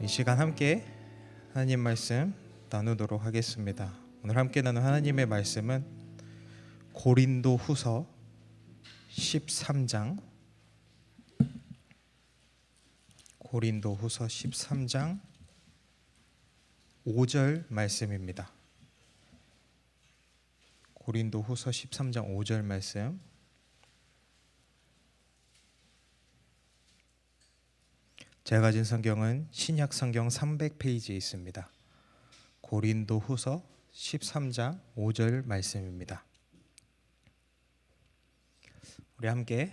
이 시간 함께 하나님 말씀 나누도록 하겠습니다. 오늘 함께 나눌 하나님의 말씀은 고린도 후서 13장 고린도 후서 13장 5절 말씀입니다. 고린도 후서 13장 5절 말씀, 제가 가진 성경은 신약 성경 300페이지에 있습니다. 고린도 후서 13장 5절 말씀입니다. 우리 함께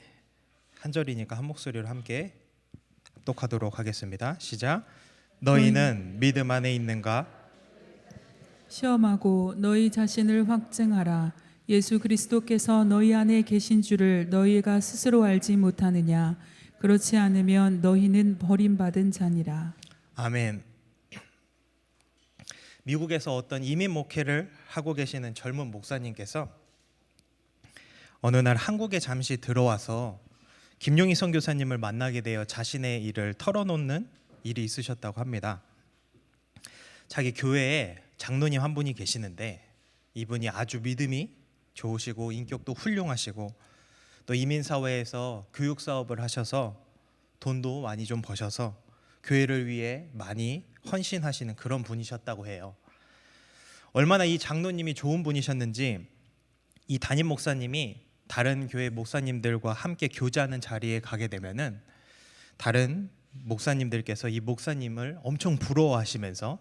한 절이니까 한 목소리로 함께 합독하도록 하겠습니다. 시작. 너희는 믿음 안에 있는가? 시험하고 너희 자신을 확증하라. 예수 그리스도께서 너희 안에 계신 줄을 너희가 스스로 알지 못하느냐? 그렇지 않으면 너희는 버림받은 자니라. 아멘. 미국에서 어떤 이민 목회를 하고 계시는 젊은 목사님께서 어느 날 한국에 잠시 들어와서 김용희 선교사님을 만나게 되어 자신의 일을 털어놓는 일이 있으셨다고 합니다. 자기 교회에 장로님 한 분이 계시는데 이분이 아주 믿음이 좋으시고 인격도 훌륭하시고 또 이민사회에서 교육사업을 하셔서 돈도 많이 좀 버셔서 교회를 위해 많이 헌신하시는 그런 분이셨다고 해요. 얼마나 이 장로님이 좋은 분이셨는지 이 담임 목사님이 다른 교회 목사님들과 함께 교제하는 자리에 가게 되면은 다른 목사님들께서 이 목사님을 엄청 부러워하시면서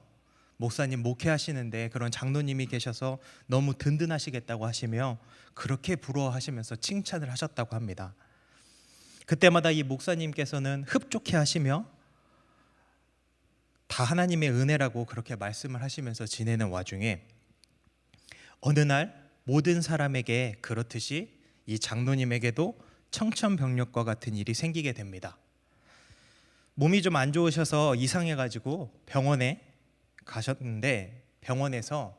목사님 목회하시는데 그런 장로님이 계셔서 너무 든든하시겠다고 하시며 그렇게 부러워하시면서 칭찬을 하셨다고 합니다. 그때마다 이 목사님께서는 흡족해 하시며 다 하나님의 은혜라고 그렇게 말씀을 하시면서 지내는 와중에 어느 날 모든 사람에게 그렇듯이 이 장로님에게도 청천벽력과 같은 일이 생기게 됩니다. 몸이 좀 안 좋으셔서 이상해가지고 병원에 가셨는데 병원에서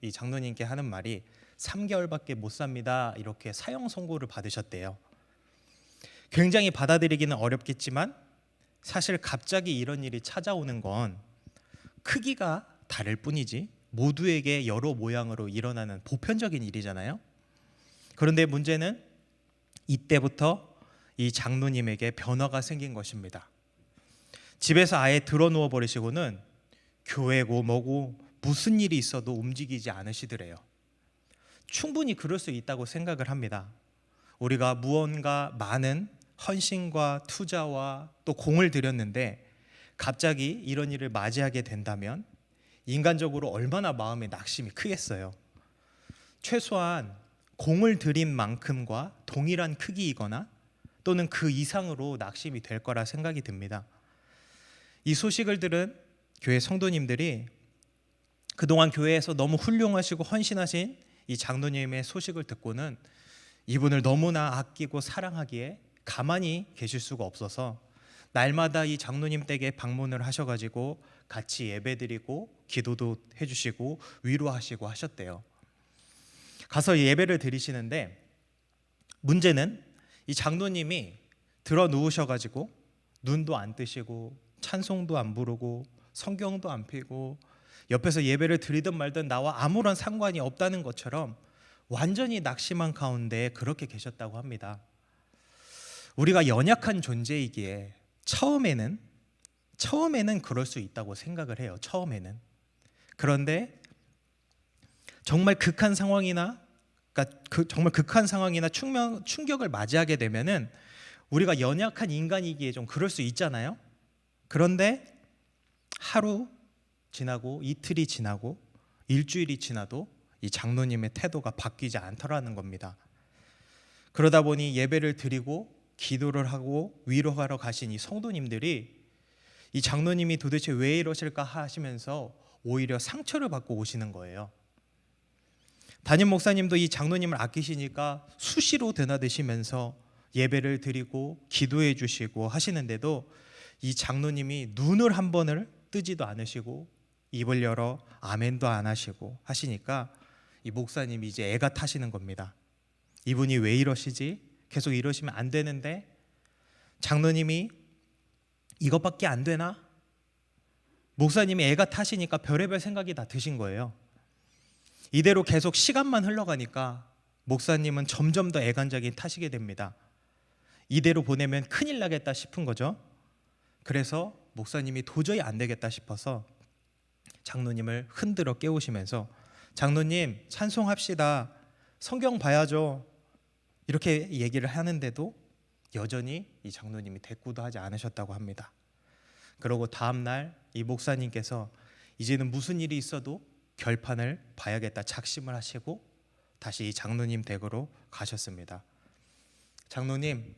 이 장로님께 하는 말이 3개월밖에 못 삽니다. 이렇게 사형 선고를 받으셨대요. 굉장히 받아들이기는 어렵겠지만 사실 갑자기 이런 일이 찾아오는 건 크기가 다를 뿐이지 모두에게 여러 모양으로 일어나는 보편적인 일이잖아요. 그런데 문제는 이때부터 이 장로님에게 변화가 생긴 것입니다. 집에서 아예 드러누워 버리시고는 교회고 뭐고 무슨 일이 있어도 움직이지 않으시더래요. 충분히 그럴 수 있다고 생각을 합니다. 우리가 무언가 많은 헌신과 투자와 또 공을 들였는데 갑자기 이런 일을 맞이하게 된다면 인간적으로 얼마나 마음의 낙심이 크겠어요. 최소한 공을 들인 만큼과 동일한 크기이거나 또는 그 이상으로 낙심이 될 거라 생각이 듭니다. 이 소식을 들은 교회 성도님들이 그동안 교회에서 너무 훌륭하시고 헌신하신 이 장로님의 소식을 듣고는 이분을 너무나 아끼고 사랑하기에 가만히 계실 수가 없어서 날마다 이 장로님 댁에 방문을 하셔가지고 같이 예배드리고 기도도 해주시고 위로하시고 하셨대요. 가서 예배를 드리시는데 문제는 이 장로님이 들어 누우셔가지고 눈도 안 뜨시고 찬송도 안 부르고 성경도 안 펴고 옆에서 예배를 드리든 말든 나와 아무런 상관이 없다는 것처럼 완전히 낙심한 가운데 그렇게 계셨다고 합니다. 우리가 연약한 존재이기에 처음에는 그럴 수 있다고 생각을 해요. 처음에는. 그런데 정말 극한 상황이나 충격을 맞이하게 되면은 우리가 연약한 인간이기에 좀 그럴 수 있잖아요. 그런데 하루 지나고 이틀이 지나고 일주일이 지나도 이 장로님의 태도가 바뀌지 않더라는 겁니다. 그러다 보니 예배를 드리고 기도를 하고 위로하러 가신 이 성도님들이 이 장로님이 도대체 왜 이러실까 하시면서 오히려 상처를 받고 오시는 거예요. 담임 목사님도 이 장로님을 아끼시니까 수시로 드나드시면서 예배를 드리고 기도해 주시고 하시는데도 이 장로님이 눈을 한 번을 뜨지도 않으시고 입을 열어 아멘도 안 하시고 하시니까 이 목사님이 이제 애가 타시는 겁니다. 이분이 왜 이러시지? 계속 이러시면 안 되는데 장로님이 이것밖에 안 되나? 목사님이 애가 타시니까 별의별 생각이 다 드신 거예요. 이대로 계속 시간만 흘러가니까 목사님은 점점 더 애간장이 타시게 됩니다. 이대로 보내면 큰일 나겠다 싶은 거죠. 그래서 목사님이 도저히 안 되겠다 싶어서 장로님을 흔들어 깨우시면서 장로님 찬송합시다. 성경 봐야죠. 이렇게 얘기를 하는데도 여전히 이 장로님이 대꾸도 하지 않으셨다고 합니다. 그러고 다음 날 이 목사님께서 이제는 무슨 일이 있어도 결판을 봐야겠다 작심을 하시고 다시 이 장로님 댁으로 가셨습니다. 장로님,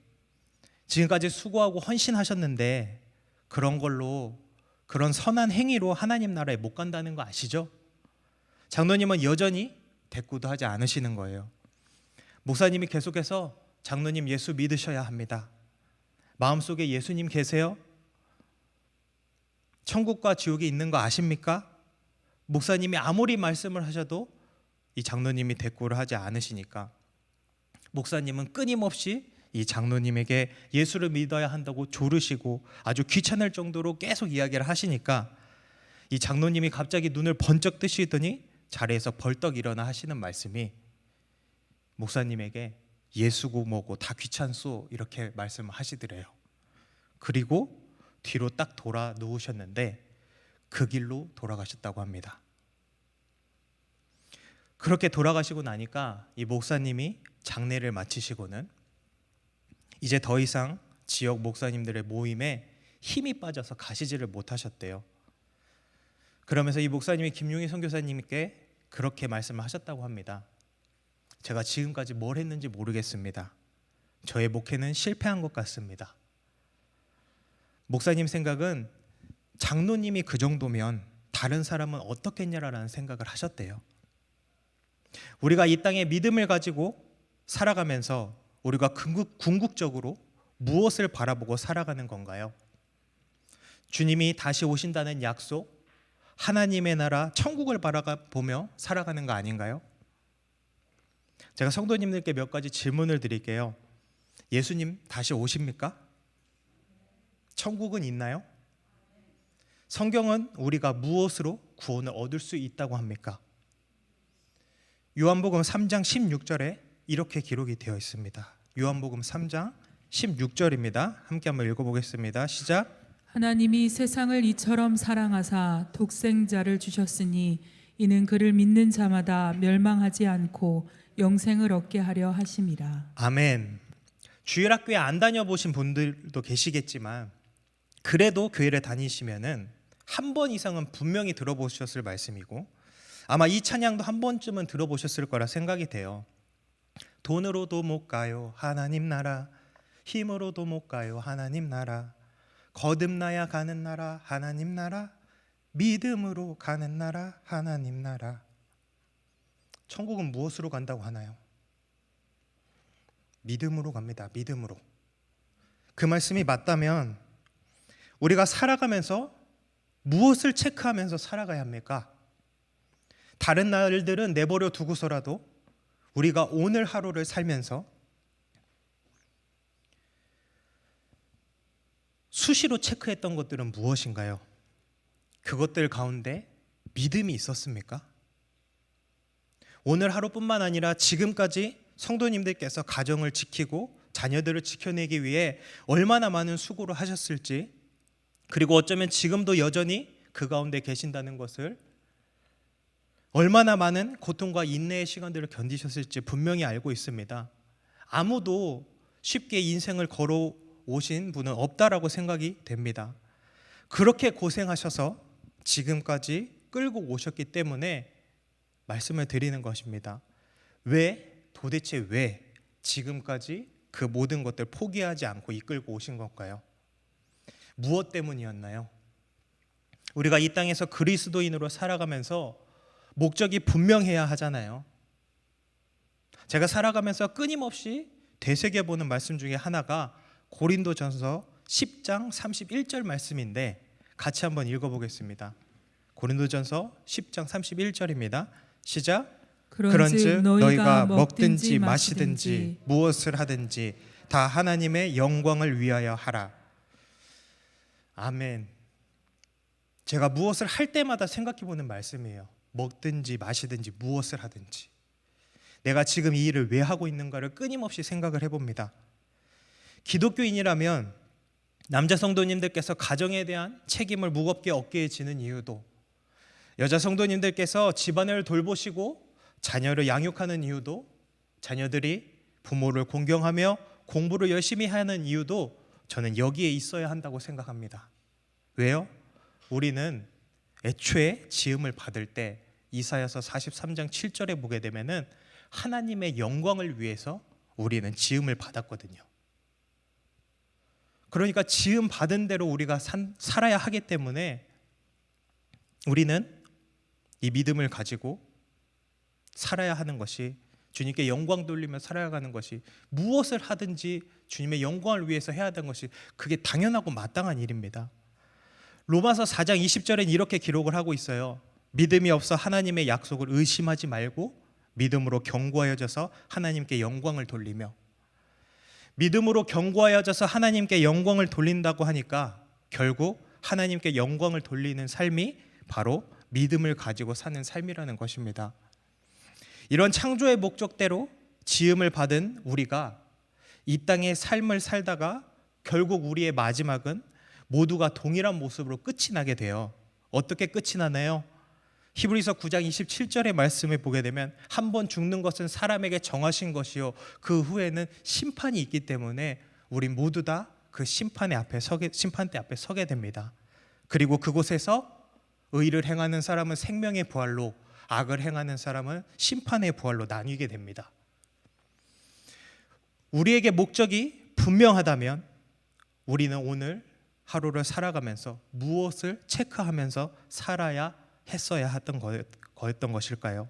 지금까지 수고하고 헌신하셨는데 그런 걸로, 그런 선한 행위로 하나님 나라에 못 간다는 거 아시죠? 장로님은 여전히 대꾸도 하지 않으시는 거예요. 목사님이 계속해서 장로님 예수 믿으셔야 합니다. 마음속에 예수님 계세요? 천국과 지옥이 있는 거 아십니까? 목사님이 아무리 말씀을 하셔도 이 장로님이 대꾸를 하지 않으시니까 목사님은 끊임없이 이 장로님에게 예수를 믿어야 한다고 조르시고 아주 귀찮을 정도로 계속 이야기를 하시니까 이 장로님이 갑자기 눈을 번쩍 뜨시더니 자리에서 벌떡 일어나 하시는 말씀이 목사님에게 예수고 뭐고 다 귀찮소 이렇게 말씀하시더래요. 그리고 뒤로 딱 돌아 누우셨는데 그 길로 돌아가셨다고 합니다. 그렇게 돌아가시고 나니까 이 목사님이 장례를 마치시고는 이제 더 이상 지역 목사님들의 모임에 힘이 빠져서 가시지를 못하셨대요. 그러면서 이 목사님이 김용희 선교사님께 그렇게 말씀을 하셨다고 합니다. 제가 지금까지 뭘 했는지 모르겠습니다. 저의 목회는 실패한 것 같습니다. 목사님 생각은 장로님이 그 정도면 다른 사람은 어떻겠냐라는 생각을 하셨대요. 우리가 이 땅에 믿음을 가지고 살아가면서 우리가 궁극적으로 무엇을 바라보고 살아가는 건가요? 주님이 다시 오신다는 약속, 하나님의 나라, 천국을 바라보며 살아가는 거 아닌가요? 제가 성도님들께 몇 가지 질문을 드릴게요. 예수님 다시 오십니까? 천국은 있나요? 성경은 우리가 무엇으로 구원을 얻을 수 있다고 합니까? 요한복음 3장 16절에 이렇게 기록이 되어 있습니다. 요한복음 3장 16절입니다. 함께 한번 읽어보겠습니다. 시작. 하나님이 세상을 이처럼 사랑하사 독생자를 주셨으니 이는 그를 믿는 자마다 멸망하지 않고 영생을 얻게 하려 하심이라. 아멘. 주일학교에 안 다녀보신 분들도 계시겠지만 그래도 교회를 다니시면은 한 번 이상은 분명히 들어보셨을 말씀이고 아마 이 찬양도 한 번쯤은 들어보셨을 거라 생각이 돼요. 돈으로도 못 가요 하나님 나라, 힘으로도 못 가요 하나님 나라, 거듭나야 가는 나라 하나님 나라, 믿음으로 가는 나라 하나님 나라. 천국은 무엇으로 간다고 하나요? 믿음으로 갑니다. 믿음으로. 그 말씀이 맞다면 우리가 살아가면서 무엇을 체크하면서 살아가야 합니까? 다른 날들은 내버려 두고서라도 우리가 오늘 하루를 살면서 수시로 체크했던 것들은 무엇인가요? 그것들 가운데 믿음이 있었습니까? 오늘 하루뿐만 아니라 지금까지 성도님들께서 가정을 지키고 자녀들을 지켜내기 위해 얼마나 많은 수고를 하셨을지, 그리고 어쩌면 지금도 여전히 그 가운데 계신다는 것을, 얼마나 많은 고통과 인내의 시간들을 견디셨을지 분명히 알고 있습니다. 아무도 쉽게 인생을 걸어오신 분은 없다라고 생각이 됩니다. 그렇게 고생하셔서 지금까지 끌고 오셨기 때문에 말씀을 드리는 것입니다. 도대체 왜 지금까지 그 모든 것들 포기하지 않고 이끌고 오신 걸까요? 무엇 때문이었나요? 우리가 이 땅에서 그리스도인으로 살아가면서 목적이 분명해야 하잖아요. 제가 살아가면서 끊임없이 되새겨보는 말씀 중에 하나가 고린도전서 10장 31절 말씀인데 같이 한번 읽어보겠습니다. 고린도전서 10장 31절입니다. 시작. 그런즉 너희가 먹든지 마시든지 무엇을 하든지 다 하나님의 영광을 위하여 하라. 아멘. 제가 무엇을 할 때마다 생각해 보는 말씀이에요. 먹든지 마시든지 무엇을 하든지 내가 지금 이 일을 왜 하고 있는가를 끊임없이 생각을 해봅니다. 기독교인이라면 남자 성도님들께서 가정에 대한 책임을 무겁게 어깨에 지는 이유도, 여자 성도님들께서 집안을 돌보시고 자녀를 양육하는 이유도, 자녀들이 부모를 공경하며 공부를 열심히 하는 이유도 저는 여기에 있어야 한다고 생각합니다. 왜요? 우리는 애초에 지음을 받을 때 이사야서 43장 7절에 보게 되면은 하나님의 영광을 위해서 우리는 지음을 받았거든요. 그러니까 지음 받은 대로 우리가 살아야 하기 때문에 우리는 이 믿음을 가지고 살아야 하는 것이, 주님께 영광 돌리며 살아가는 것이, 무엇을 하든지 주님의 영광을 위해서 해야 하는 것이 그게 당연하고 마땅한 일입니다. 로마서 4장 20절엔 이렇게 기록을 하고 있어요. 믿음이 없어 하나님의 약속을 의심하지 말고 믿음으로 견고하여져서 하나님께 영광을 돌리며, 믿음으로 견고하여져서 하나님께 영광을 돌린다고 하니까 결국 하나님께 영광을 돌리는 삶이 바로 믿음을 가지고 사는 삶이라는 것입니다. 이런 창조의 목적대로 지음을 받은 우리가 이 땅의 삶을 살다가 결국 우리의 마지막은 모두가 동일한 모습으로 끝이 나게 돼요. 어떻게 끝이 나나요? 히브리서 9장 27절의 말씀을 보게 되면 한 번 죽는 것은 사람에게 정하신 것이요 그 후에는 심판이 있기 때문에 우리 모두 다 그 심판대 앞에 서게 됩니다. 그리고 그곳에서 의를 행하는 사람은 생명의 부활로, 악을 행하는 사람은 심판의 부활로 나뉘게 됩니다. 우리에게 목적이 분명하다면 우리는 오늘 하루를 살아가면서 무엇을 체크하면서 살아야 했어야 했던 거였던 것일까요?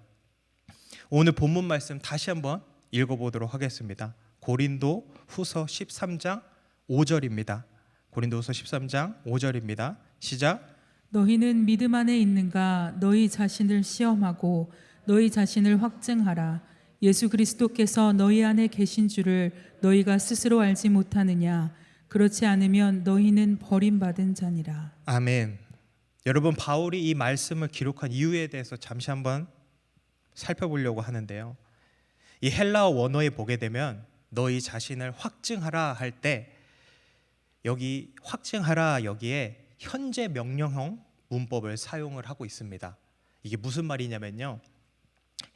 오늘 본문 말씀 다시 한번 읽어보도록 하겠습니다. 고린도 후서 13장 5절입니다. 고린도 후서 13장 5절입니다. 시작. 너희는 믿음 안에 있는가? 너희 자신을 시험하고 너희 자신을 확증하라. 예수 그리스도께서 너희 안에 계신 줄을 너희가 스스로 알지 못하느냐? 그렇지 않으면 너희는 버림받은 자니라. 아멘. 여러분, 바울이 이 말씀을 기록한 이유에 대해서 잠시 한번 살펴보려고 하는데요. 이 헬라어 원어에 보게 되면 너희 자신을 확증하라 할 때 여기 확증하라 여기에 현재 명령형 문법을 사용을 하고 있습니다. 이게 무슨 말이냐면요.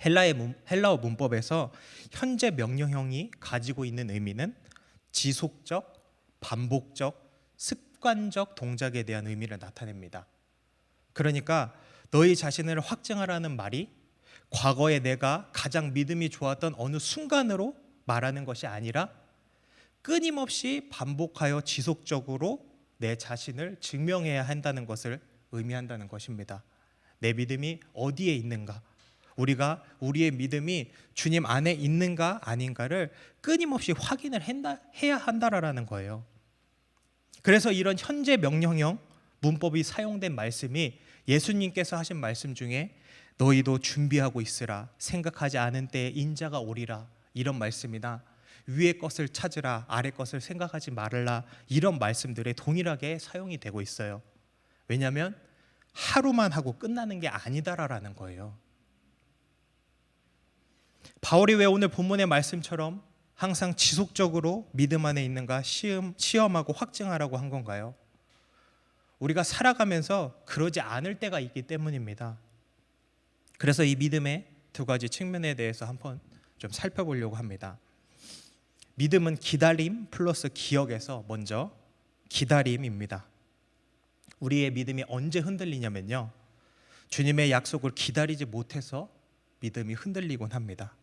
헬라어 문법에서 현재 명령형이 가지고 있는 의미는 지속적, 반복적, 습관적 동작에 대한 의미를 나타냅니다. 그러니까 너희 자신을 확증하라는 말이 과거에 내가 가장 믿음이 좋았던 어느 순간으로 말하는 것이 아니라 끊임없이 반복하여 지속적으로 내 자신을 증명해야 한다는 것을 의미한다는 것입니다. 내 믿음이 어디에 있는가? 우리가 우리의 믿음이 주님 안에 있는가 아닌가를 끊임없이 확인을 해야 한다라는 거예요. 그래서 이런 현재 명령형 문법이 사용된 말씀이 예수님께서 하신 말씀 중에 너희도 준비하고 있으라, 생각하지 않은 때에 인자가 오리라, 이런 말씀이나 위의 것을 찾으라, 아래 것을 생각하지 말라, 이런 말씀들에 동일하게 사용이 되고 있어요. 왜냐하면 하루만 하고 끝나는 게 아니다라는 거예요. 바울이 왜 오늘 본문의 말씀처럼 항상 지속적으로 믿음 안에 있는가 시험하고 확증하라고 한 건가요? 우리가 살아가면서 그러지 않을 때가 있기 때문입니다. 그래서 이 믿음의 두 가지 측면에 대해서 한번 좀 살펴보려고 합니다. 믿음은 기다림 플러스 기억에서 먼저 기다림입니다. 우리의 믿음이 언제 흔들리냐면요, 주님의 약속을 기다리지 못해서 믿음이 흔들리곤 합니다.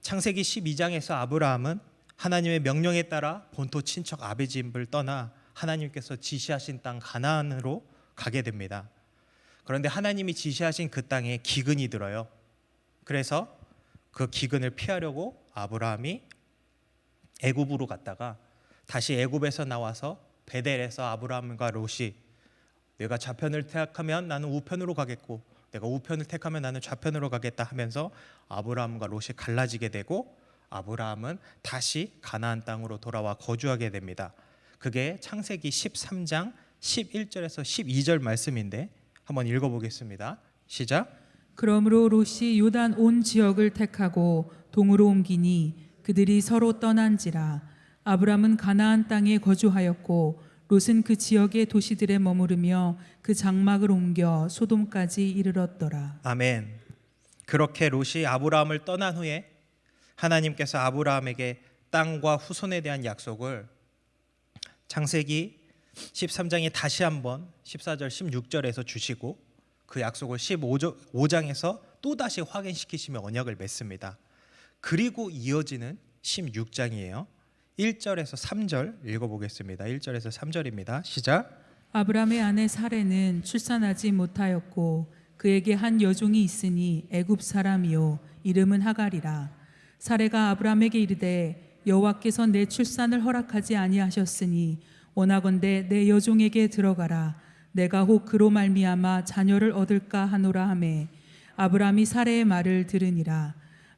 창세기 12장에서 아브라함은 하나님의 명령에 따라 본토 친척 아비집을 떠나 하나님께서 지시하신 땅 가나안으로 가게 됩니다. 그런데 하나님이 지시하신 그 땅에 기근이 들어요. 그래서 그 기근을 피하려고 아브라함이 애굽으로 갔다가 다시 애굽에서 나와서 베델에서 아브라함과 롯이 내가 좌편을 택하면 나는 우편으로 가겠고 내가 우편을 택하면 나는 좌편으로 가겠다 하면서 아브라함과 롯이 갈라지게 되고 아브라함은 다시 가나안 땅으로 돌아와 거주하게 됩니다. 그게 창세기 13장 11절에서 12절 말씀인데 한번 읽어보겠습니다. 시작. 그러므로 롯이 요단 온 지역을 택하고 동으로 옮기니 그들이 서로 떠난지라. 아브람은 가나안 땅에 거주하였고 롯은 그 지역의 도시들에 머무르며 그 장막을 옮겨 소돔까지 이르렀더라. 아멘. 그렇게 롯이 아브라함을 떠난 후에 하나님께서 아브라함에게 땅과 후손에 대한 약속을 창세기 13장에 다시 한번 14절 16절에서 주시고 그 약속을 15장에서 또다시 확인시키시며 언약을 맺습니다. 그리고 이어지는 16장이에요. 1절에서 3절 읽어보겠습니다. 1절에서 3절입니다. 시작. 아브람의 아내 사레는 출산하지 못하였고 그에게 한 여종이 있으니 애굽 사람이요 이름은 하갈이라. 사레가 아브람에게 이르되 여호와께서 내 출산을 허락하지 아니하셨으니 원하건대 내 여종에게 들어가라. 내가 혹 그로 말미암아 자녀를 얻을까 하노라 하매 아브람이 사레의 말을 들으니라.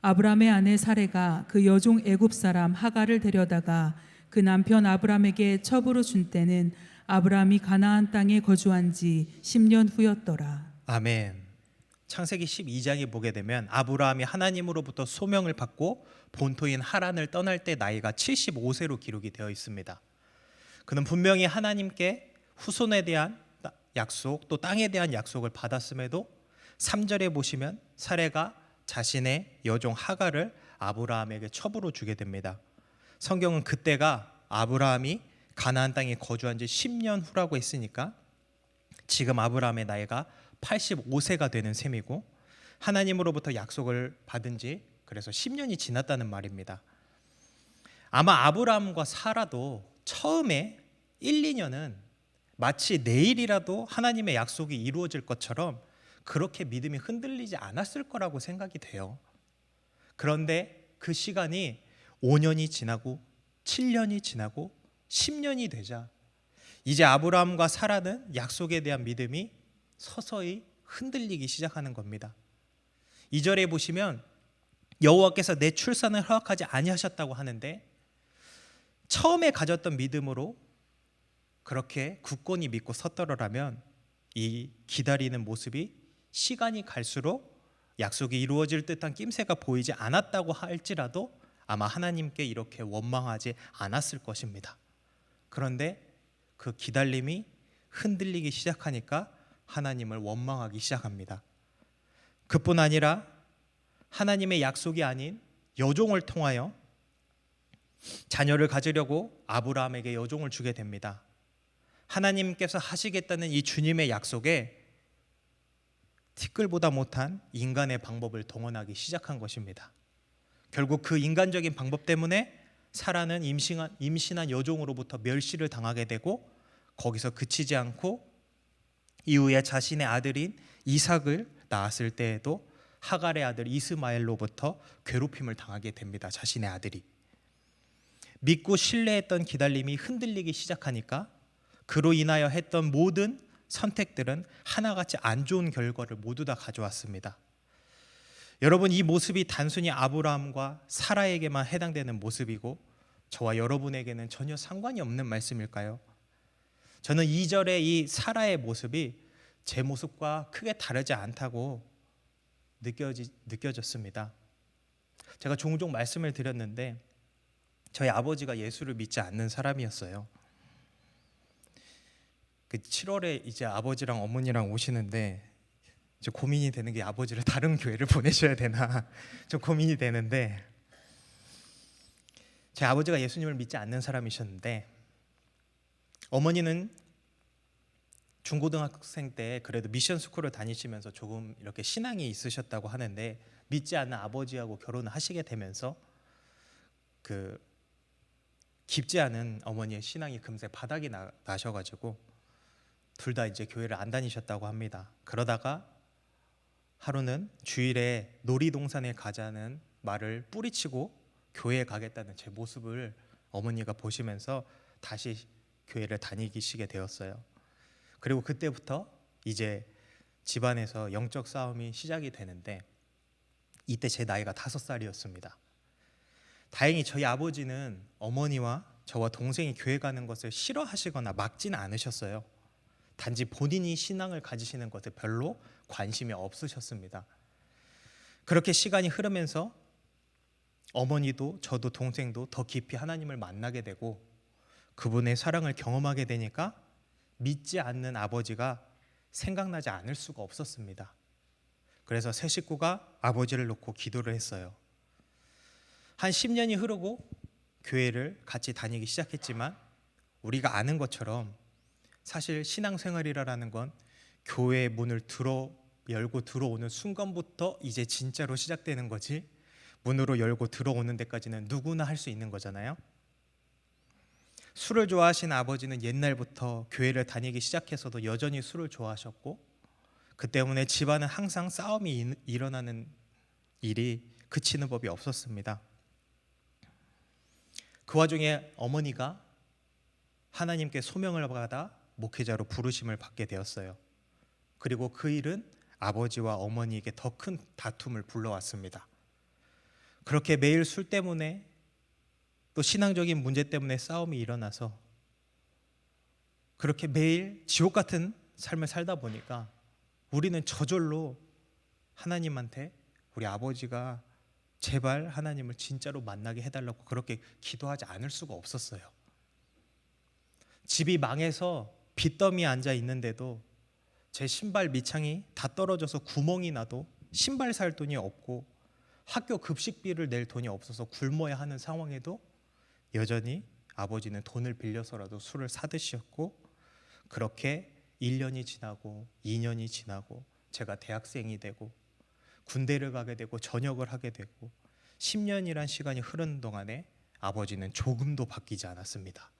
아브람의 아내 사레가 그 여종 애굽 사람 하갈을 데려다가 그 남편 아브람에게 첩으로 준 때는 아브람이 가나안 땅에 거주한 지 10년 후였더라. 아멘. 창세기 12장에 보게 되면 아브라함이 하나님으로부터 소명을 받고 본토인 하란을 떠날 때 나이가 75세로 기록이 되어 있습니다. 그는 분명히 하나님께 후손에 대한 약속 또 땅에 대한 약속을 받았음에도 3절에 보시면 사레가 자신의 여종 하갈을 아브라함에게 첩으로 주게 됩니다. 성경은 그때가 아브라함이 가나안 땅에 거주한 지 10년 후라고 했으니까 지금 아브라함의 나이가 85세가 되는 셈이고 하나님으로부터 약속을 받은 지 그래서 10년이 지났다는 말입니다. 아마 아브라함과 사라도 처음에 1, 2년은 마치 내일이라도 하나님의 약속이 이루어질 것처럼 그렇게 믿음이 흔들리지 않았을 거라고 생각이 돼요. 그런데 그 시간이 5년이 지나고 7년이 지나고 10년이 되자 이제 아브라함과 사라는 약속에 대한 믿음이 서서히 흔들리기 시작하는 겁니다. 2절에 보시면 여호와께서 내 출산을 허락하지 아니하셨다고 하는데 처음에 가졌던 믿음으로 그렇게 굳건히 믿고 섰더라면 이 기다리는 모습이 시간이 갈수록 약속이 이루어질 듯한 낌새가 보이지 않았다고 할지라도 아마 하나님께 이렇게 원망하지 않았을 것입니다. 그런데 그 기다림이 흔들리기 시작하니까 하나님을 원망하기 시작합니다. 그뿐 아니라 하나님의 약속이 아닌 여종을 통하여 자녀를 가지려고 아브라함에게 여종을 주게 됩니다. 하나님께서 하시겠다는 이 주님의 약속에 티끌보다 못한 인간의 방법을 동원하기 시작한 것입니다. 결국 그 인간적인 방법 때문에 사라는 임신한 여종으로부터 멸시를 당하게 되고 거기서 그치지 않고 이후에 자신의 아들인 이삭을 낳았을 때에도 하갈의 아들 이스마엘로부터 괴롭힘을 당하게 됩니다. 자신의 아들이. 믿고 신뢰했던 기다림이 흔들리기 시작하니까 그로 인하여 했던 모든 선택들은 하나같이 안 좋은 결과를 모두 다 가져왔습니다. 여러분, 이 모습이 단순히 아브라함과 사라에게만 해당되는 모습이고 저와 여러분에게는 전혀 상관이 없는 말씀일까요? 저는 2절의 이 사라의 모습이 제 모습과 크게 다르지 않다고 느껴졌습니다. 제가 종종 말씀을 드렸는데 저희 아버지가 예수를 믿지 않는 사람이었어요. 그 7월에 이제 아버지랑 어머니랑 오시는데 이제 고민이 되는 게 아버지를 다른 교회를 보내셔야 되나 좀 고민이 되는데 제 아버지가 예수님을 믿지 않는 사람이셨는데 어머니는 중고등학생 때 그래도 미션 스쿨을 다니시면서 조금 이렇게 신앙이 있으셨다고 하는데 믿지 않는 아버지하고 결혼을 하시게 되면서 그 깊지 않은 어머니의 신앙이 금세 바닥이 나셔가지고 둘 다 이제 교회를 안 다니셨다고 합니다. 그러다가 하루는 주일에 놀이동산에 가자는 말을 뿌리치고 교회에 가겠다는 제 모습을 어머니가 보시면서 다시 교회를 다니시게 되었어요. 그리고 그때부터 이제 집안에서 영적 싸움이 시작이 되는데 이때 제 나이가 5살이었습니다. 다행히 저희 아버지는 어머니와 저와 동생이 교회 가는 것을 싫어하시거나 막지는 않으셨어요. 단지 본인이 신앙을 가지시는 것에 별로 관심이 없으셨습니다. 그렇게 시간이 흐르면서 어머니도 저도 동생도 더 깊이 하나님을 만나게 되고 그분의 사랑을 경험하게 되니까 믿지 않는 아버지가 생각나지 않을 수가 없었습니다. 그래서 세 식구가 아버지를 놓고 기도를 했어요. 한 10년이 흐르고 교회를 같이 다니기 시작했지만 우리가 아는 것처럼 사실 신앙생활이라는 건 교회 문을 열고 들어오는 순간부터 이제 진짜로 시작되는 거지, 문으로 열고 들어오는 데까지는 누구나 할 수 있는 거잖아요. 술을 좋아하시는 아버지는 옛날부터 교회를 다니기 시작해서도 여전히 술을 좋아하셨고 그 때문에 집안은 항상 싸움이 일어나는 일이 그치는 법이 없었습니다. 그 와중에 어머니가 하나님께 소명을 받아 목회자로 부르심을 받게 되었어요. 그리고 그 일은 아버지와 어머니에게 더 큰 다툼을 불러왔습니다. 그렇게 매일 술 때문에 또 신앙적인 문제 때문에 싸움이 일어나서 그렇게 매일 지옥 같은 삶을 살다 보니까 우리는 저절로 하나님한테 우리 아버지가 제발 하나님을 진짜로 만나게 해달라고 그렇게 기도하지 않을 수가 없었어요. 집이 망해서 빚더미에 앉아 있는데도 제 신발 밑창이 다 떨어져서 구멍이 나도 신발 살 돈이 없고 학교 급식비를 낼 돈이 없어서 굶어야 하는 상황에도 여전히 아버지는 돈을 빌려서라도 술을 사드셨고 그렇게 1년이 지나고 2년이 지나고 제가 대학생이 되고 군대를 가게 되고 전역을 하게 되고 10년이란 시간이 흐르는 동안에 아버지는 조금도 바뀌지 않았습니다.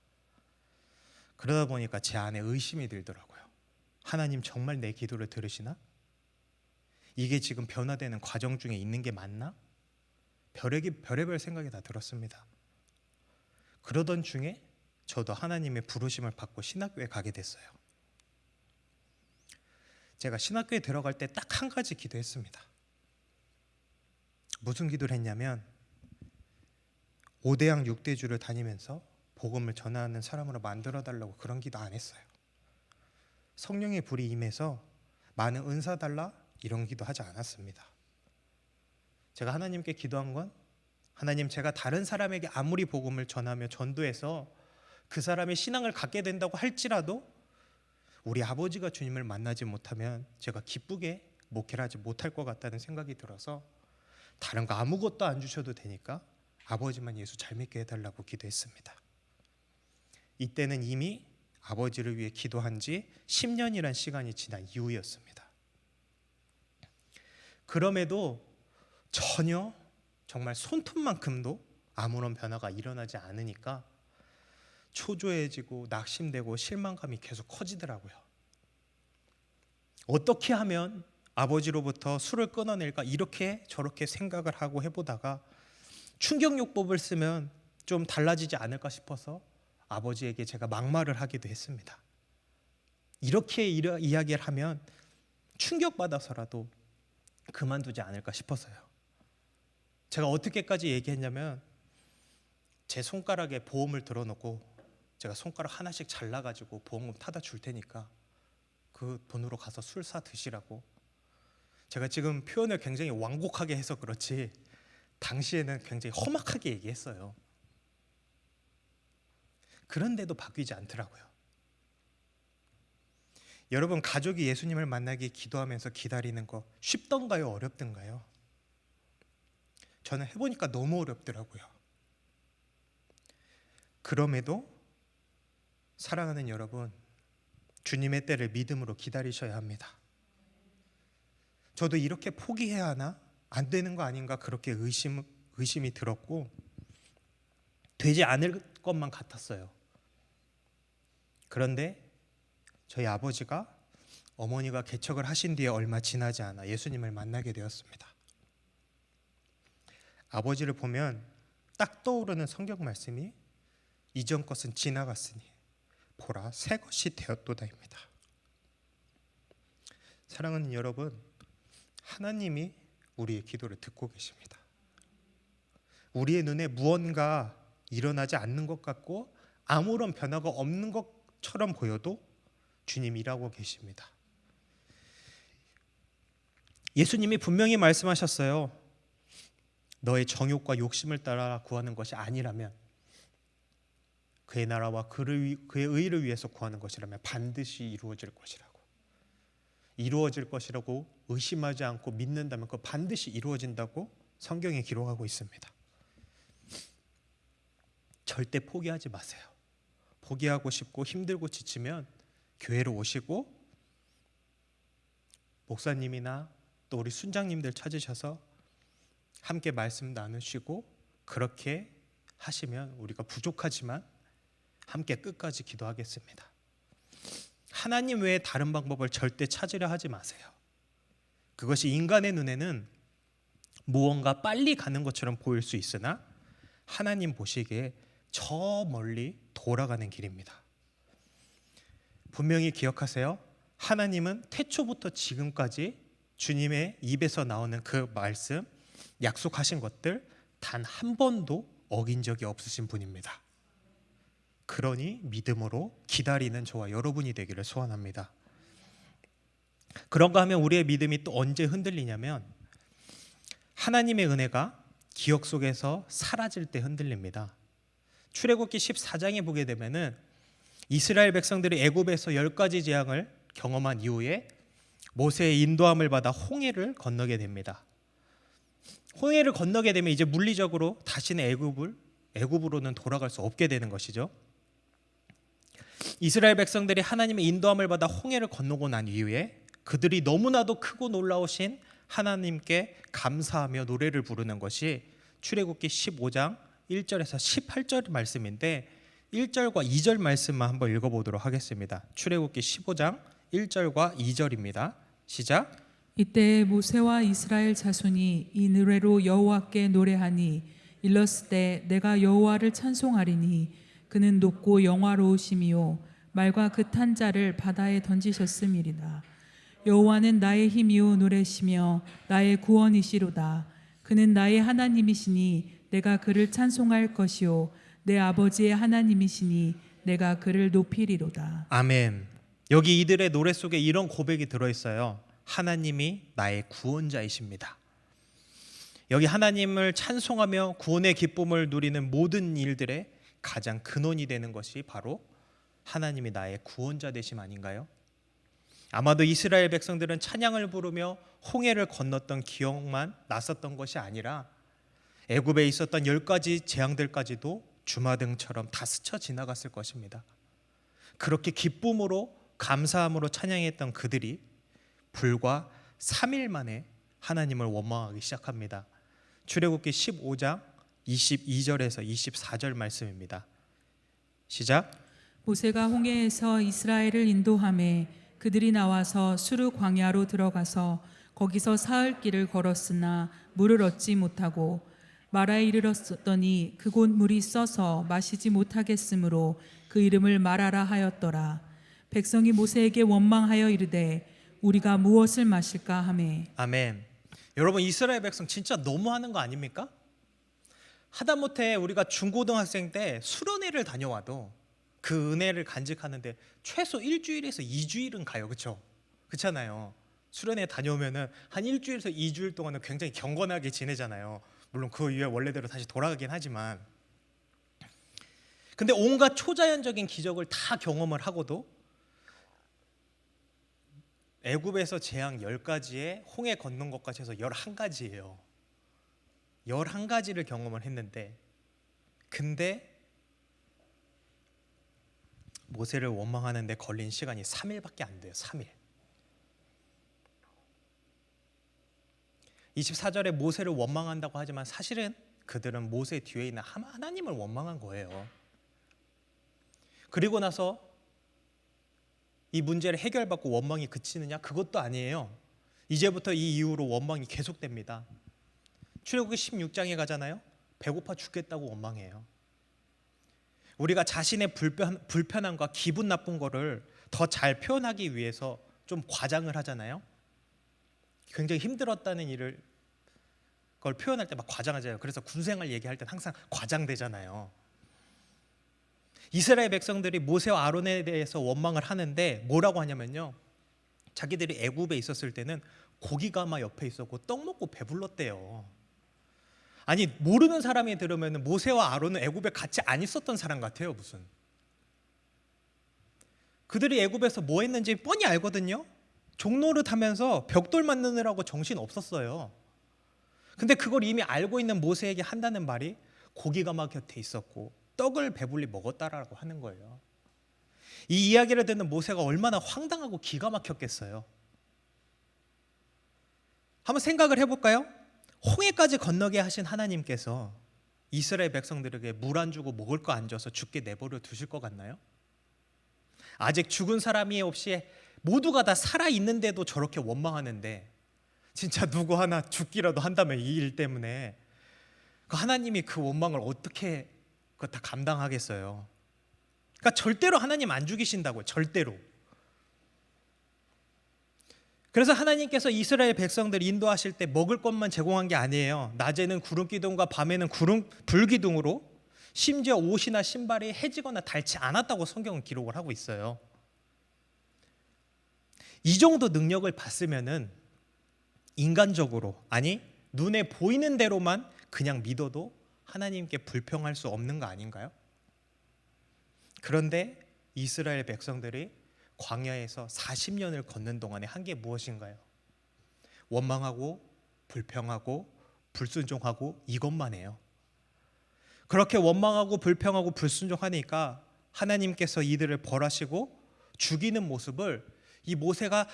그러다 보니까 제 안에 의심이 들더라고요. 하나님 정말 내 기도를 들으시나? 이게 지금 변화되는 과정 중에 있는 게 맞나? 별의별 생각이 다 들었습니다. 그러던 중에 저도 하나님의 부르심을 받고 신학교에 가게 됐어요. 제가 신학교에 들어갈 때 딱 한 가지 기도했습니다. 무슨 기도를 했냐면 5대양 6대주를 다니면서 복음을 전하는 사람으로 만들어달라고 그런 기도 안 했어요. 성령의 불이 임해서 많은 은사 달라 이런 기도 하지 않았습니다. 제가 하나님께 기도한 건 하나님, 제가 다른 사람에게 아무리 복음을 전하며 전도해서 그 사람의 신앙을 갖게 된다고 할지라도 우리 아버지가 주님을 만나지 못하면 제가 기쁘게 목회를 하지 못할 것 같다는 생각이 들어서 다른 거 아무것도 안 주셔도 되니까 아버지만 예수 잘 믿게 해달라고 기도했습니다. 이때는 이미 아버지를 위해 기도한 지 10년이란 시간이 지난 이후였습니다. 그럼에도 전혀 정말 손톱만큼도 아무런 변화가 일어나지 않으니까 초조해지고 낙심되고 실망감이 계속 커지더라고요. 어떻게 하면 아버지로부터 술을 끊어낼까 이렇게 저렇게 생각을 하고 해보다가 충격요법을 쓰면 좀 달라지지 않을까 싶어서 아버지에게 제가 막말을 하기도 했습니다. 이렇게 이야기를 하면 충격받아서라도 그만두지 않을까 싶어서요. 제가 어떻게까지 얘기했냐면 제 손가락에 보험을 들어놓고 제가 손가락 하나씩 잘라가지고 보험금 타다 줄 테니까 그 돈으로 가서 술 사 드시라고. 제가 지금 표현을 굉장히 완곡하게 해서 그렇지 당시에는 굉장히 험악하게 얘기했어요. 그런데도 바뀌지 않더라고요. 여러분, 가족이 예수님을 만나기 기도하면서 기다리는 거 쉽던가요? 어렵던가요? 저는 해보니까 너무 어렵더라고요. 그럼에도 사랑하는 여러분, 주님의 때를 믿음으로 기다리셔야 합니다. 저도 이렇게 포기해야 하나? 안 되는 거 아닌가? 그렇게 의심이 들었고 되지 않을 것만 같았어요. 그런데 저희 아버지가 어머니가 개척을 하신 뒤에 얼마 지나지 않아 예수님을 만나게 되었습니다. 아버지를 보면 딱 떠오르는 성경 말씀이 이전 것은 지나갔으니 보라 새 것이 되었도다입니다. 사랑하는 여러분, 하나님이 우리의 기도를 듣고 계십니다. 우리의 눈에 무언가 일어나지 않는 것 같고 아무런 변화가 없는 것처럼 보여도 주님 일하고 계십니다. 예수님이 분명히 말씀하셨어요. 너의 정욕과 욕심을 따라 구하는 것이 아니라면, 그의 나라와 그의 의를 위해서 구하는 것이라면 반드시 이루어질 것이라고. 이루어질 것이라고 의심하지 않고 믿는다면 그거 반드시 이루어진다고 성경에 기록하고 있습니다. 절대 포기하지 마세요. 포기하고 싶고 힘들고 지치면 교회로 오시고 목사님이나 또 우리 순장님들 찾으셔서 함께 말씀 나누시고, 그렇게 하시면 우리가 부족하지만 함께 끝까지 기도하겠습니다. 하나님 외에 다른 방법을 절대 찾으려 하지 마세요. 그것이 인간의 눈에는 무언가 빨리 가는 것처럼 보일 수 있으나 하나님 보시기에 저 멀리 돌아가는 길입니다. 분명히 기억하세요. 하나님은 태초부터 지금까지 주님의 입에서 나오는 그 말씀, 약속하신 것들 단 한 번도 어긴 적이 없으신 분입니다. 그러니 믿음으로 기다리는 저와 여러분이 되기를 소원합니다. 그런가 하면 우리의 믿음이 또 언제 흔들리냐면 하나님의 은혜가 기억 속에서 사라질 때 흔들립니다. 출애굽기 14장에 보게 되면은 이스라엘 백성들이 애굽에서 10가지 재앙을 경험한 이후에 모세의 인도함을 받아 홍해를 건너게 됩니다. 홍해를 건너게 되면 이제 물리적으로 다시는 애굽으로는 돌아갈 수 없게 되는 것이죠. 이스라엘 백성들이 하나님의 인도함을 받아 홍해를 건너고 난 이후에 그들이 너무나도 크고 놀라우신 하나님께 감사하며 노래를 부르는 것이 출애굽기 15장 1절에서 18절 말씀인데 1절과 2절 말씀만 한번 읽어보도록 하겠습니다. 출애굽기 15장 1절과 2절입니다. 시작. 이때 모세와 이스라엘 자손이 이 노래로 여호와께 노래하니 일렀을 때 내가 여호와를 찬송하리니 그는 높고 영화로우심이요 말과 그 탄 자를 바다에 던지셨음이리다. 여호와는 나의 힘이요 노래시며 나의 구원이시로다. 그는 나의 하나님이시니 내가 그를 찬송할 것이요 내 아버지의 하나님이시니 내가 그를 높이리로다. 아멘. 여기 이들의 노래 속에 이런 고백이 들어있어요. 하나님이 나의 구원자이십니다. 여기 하나님을 찬송하며 구원의 기쁨을 누리는 모든 일들의 가장 근원이 되는 것이 바로 하나님이 나의 구원자 되심 아닌가요? 아마도 이스라엘 백성들은 찬양을 부르며 홍해를 건넜던 기억만 났었던 것이 아니라 애굽에 있었던 10가지 재앙들까지도 주마등처럼 다 스쳐 지나갔을 것입니다. 그렇게 기쁨으로 감사함으로 찬양했던 그들이 불과 3일 만에 하나님을 원망하기 시작합니다. 출애굽기 15장 22절에서 24절 말씀입니다. 시작. 모세가 홍해에서 이스라엘을 인도하매 그들이 나와서 수르 광야로 들어가서 거기서 사흘 길을 걸었으나 물을 얻지 못하고 마라에 이르렀더니 그곳 물이 써서 마시지 못하겠으므로 그 이름을 마라라 하였더라. 백성이 모세에게 원망하여 이르되 우리가 무엇을 마실까 하매. 아멘. 여러분, 이스라엘 백성 진짜 너무하는 거 아닙니까? 하다못해 우리가 중고등학생 때 수련회를 다녀와도 그 은혜를 간직하는데 최소 1주일에서 2주일은 가요. 그렇잖아요. 수련회 다녀오면은 한 1주일에서 2주일 동안은 굉장히 경건하게 지내잖아요. 물론 그 이후에 원래대로 다시 돌아가긴 하지만, 근데 온갖 초자연적인 기적을 다 경험을 하고도 애굽에서 재앙 10가지에 홍해 건넌 것까지 해서 11가지예요. 11가지를 경험을 했는데, 근데 모세를 원망하는 데 걸린 시간이 3일밖에 안 돼요. 3일. 24절에 모세를 원망한다고 하지만 사실은 그들은 모세 뒤에 있는 하나님을 원망한 거예요. 그리고 나서 이 문제를 해결받고 원망이 그치느냐? 그것도 아니에요. 이제부터 이 이후로 원망이 계속됩니다. 출애굽기 16장에 가잖아요. 배고파 죽겠다고 원망해요. 우리가 자신의 불편함과 기분 나쁜 거를 더 잘 표현하기 위해서 좀 과장을 하잖아요. 굉장히 힘들었다는 일을 그걸 표현할 때 막 과장하잖아요. 그래서 군생활 얘기할 때 항상 과장되잖아요. 이스라엘 백성들이 모세와 아론에 대해서 원망을 하는데 뭐라고 하냐면요, 자기들이 애굽에 있었을 때는 고기가 막 옆에 있었고 떡 먹고 배불렀대요. 아니, 모르는 사람이 들으면 모세와 아론은 애굽에 같이 안 있었던 사람 같아요. 무슨 그들이 애굽에서 뭐 했는지 뻔히 알거든요. 종노릇 하면서 벽돌 만드느라고 정신 없었어요. 근데 그걸 이미 알고 있는 모세에게 한다는 말이 고기가 막 곁에 있었고 떡을 배불리 먹었다라고 하는 거예요. 이 이야기를 듣는 모세가 얼마나 황당하고 기가 막혔겠어요. 한번 생각을 해볼까요? 홍해까지 건너게 하신 하나님께서 이스라엘 백성들에게 물 안 주고 먹을 거 안 줘서 죽게 내버려 두실 것 같나요? 아직 죽은 사람이 없이 모두가 다 살아있는데도 저렇게 원망하는데, 진짜 누구 하나 죽기라도 한다면 이 일 때문에 하나님이 그 원망을 어떻게 그거 다 감당하겠어요? 그러니까 절대로 하나님 안 죽이신다고요. 절대로. 그래서 하나님께서 이스라엘 백성들 인도하실 때 먹을 것만 제공한 게 아니에요. 낮에는 구름 기둥과 밤에는 불 기둥으로 심지어 옷이나 신발이 해지거나 닳지 않았다고 성경은 기록을 하고 있어요. 이 정도 능력을 봤으면은 인간적으로, 아니 눈에 보이는 대로만 그냥 믿어도 하나님께 불평할 수 없는 거 아닌가요? 그런데 이스라엘 백성들이 광야에서 40년을 걷는 동안에 한 게 무엇인가요? 원망하고 불평하고 불순종하고 이것만 해요. 그렇게 원망하고 불평하고 불순종하니까 하나님께서 이들을 벌하시고 죽이는 모습을 이 모세가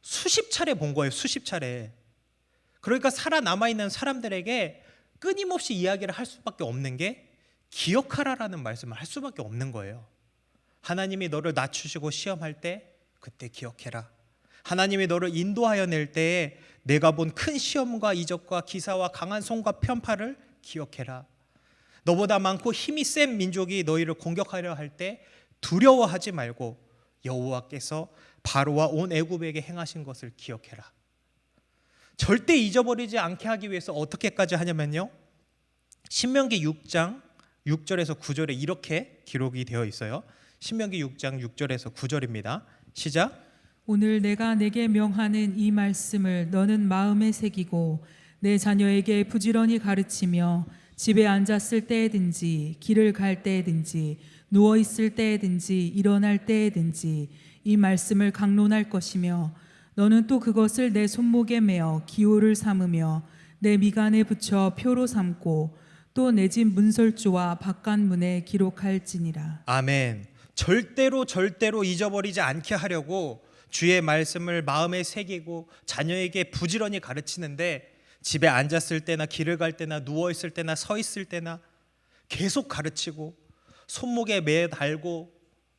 수십 차례 본 거예요. 수십 차례. 그러니까 살아남아있는 사람들에게 끊임없이 이야기를 할 수밖에 없는 게 기억하라라는 말씀을 할 수밖에 없는 거예요. 하나님이 너를 낮추시고 시험할 때 그때 기억해라. 하나님이 너를 인도하여 낼 때에 내가 본 큰 시험과 이적과 기사와 강한 손과 편팔을 기억해라. 너보다 많고 힘이 센 민족이 너희를 공격하려 할 때 두려워하지 말고 여호와께서 바로와 온 애굽에게 행하신 것을 기억해라. 절대 잊어버리지 않게 하기 위해서 어떻게까지 하냐면요, 신명기 6장 6절에서 9절에 이렇게 기록이 되어 있어요. 신명기 6장 6절에서 9절입니다. 시작. 오늘 내가 내게 명하는 이 말씀을 너는 마음에 새기고 내 자녀에게 부지런히 가르치며 집에 앉았을 때에든지 길을 갈 때에든지 누워 있을 때에든지 일어날 때에든지 이 말씀을 강론할 것이며 너는 또 그것을 내 손목에 매어 기호를 삼으며 내 미간에 붙여 표로 삼고 또 내 집 문설주와 바깥문에 기록할지니라. 아멘. 절대로 잊어버리지 않게 하려고 주의 말씀을 마음에 새기고 자녀에게 부지런히 가르치는데, 집에 앉았을 때나 길을 갈 때나 누워 있을 때나 서 있을 때나 계속 가르치고 손목에 매 달고